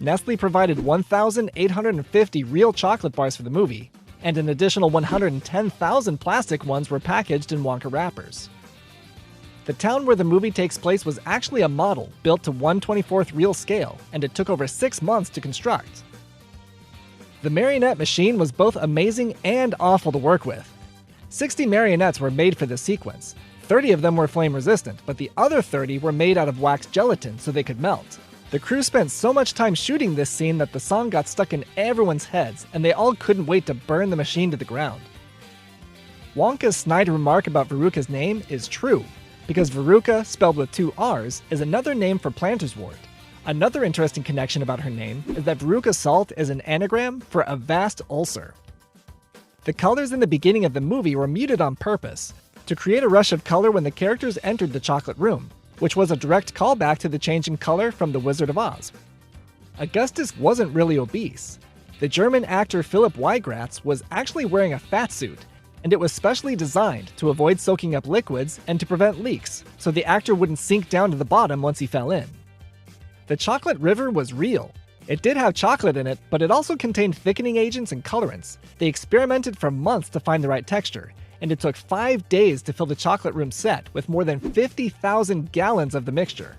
Nestle provided 1,850 real chocolate bars for the movie, and an additional 110,000 plastic ones were packaged in Wonka wrappers. The town where the movie takes place was actually a model built to 1/24th real scale, and it took over 6 months to construct. The marionette machine was both amazing and awful to work with. 60 marionettes were made for this sequence. 30 of them were flame resistant, but the other 30 were made out of wax gelatin so they could melt. The crew spent so much time shooting this scene that the song got stuck in everyone's heads, and they all couldn't wait to burn the machine to the ground. Wonka's snide remark about Veruca's name is true, because Veruca, spelled with 2 R's, is another name for planter's wort. Another interesting connection about her name is that Veruca Salt is an anagram for a vast ulcer. The colors in the beginning of the movie were muted on purpose, to create a rush of color when the characters entered the chocolate room, which was a direct callback to the change in color from The Wizard of Oz. Augustus wasn't really obese. The German actor Philipp Weigratz was actually wearing a fat suit, and it was specially designed to avoid soaking up liquids and to prevent leaks, so the actor wouldn't sink down to the bottom once he fell in. The chocolate river was real. It did have chocolate in it, but it also contained thickening agents and colorants. They experimented for months to find the right texture, and it took 5 days to fill the chocolate room set with more than 50,000 gallons of the mixture.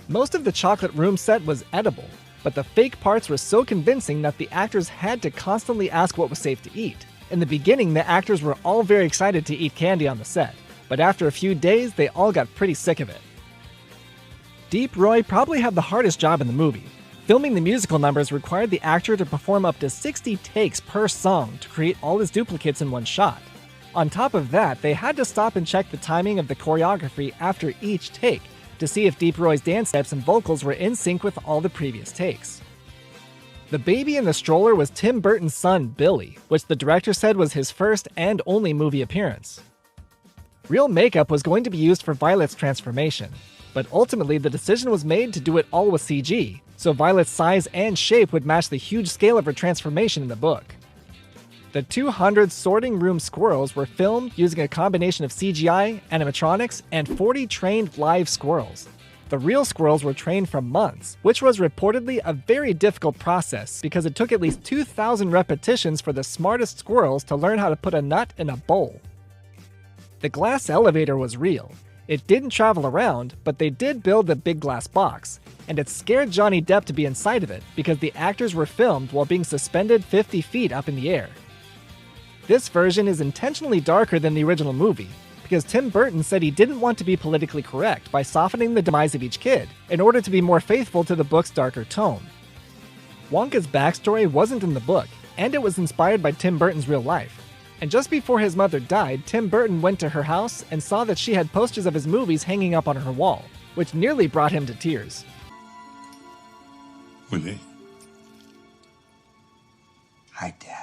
Most of the chocolate room set was edible, but the fake parts were so convincing that the actors had to constantly ask what was safe to eat. In the beginning, the actors were all very excited to eat candy on the set, but after a few days, they all got pretty sick of it. Deep Roy probably had the hardest job in the movie. Filming the musical numbers required the actor to perform up to 60 takes per song to create all his duplicates in one shot. On top of that, they had to stop and check the timing of the choreography after each take to see if Deep Roy's dance steps and vocals were in sync with all the previous takes. The baby in the stroller was Tim Burton's son, Billy, which the director said was his first and only movie appearance. Real makeup was going to be used for Violet's transformation, but ultimately the decision was made to do it all with CG, so Violet's size and shape would match the huge scale of her transformation in the book. The 200 sorting room squirrels were filmed using a combination of CGI, animatronics, and 40 trained live squirrels. The real squirrels were trained for months, which was reportedly a very difficult process because it took at least 2,000 repetitions for the smartest squirrels to learn how to put a nut in a bowl. The glass elevator was real. It didn't travel around, but they did build the big glass box, and it scared Johnny Depp to be inside of it because the actors were filmed while being suspended 50 feet up in the air. This version is intentionally darker than the original movie, because Tim Burton said he didn't want to be politically correct by softening the demise of each kid, in order to be more faithful to the book's darker tone. Wonka's backstory wasn't in the book, and it was inspired by Tim Burton's real life. And just before his mother died, Tim Burton went to her house and saw that she had posters of his movies hanging up on her wall, which nearly brought him to tears. Were they? Hi, Dad.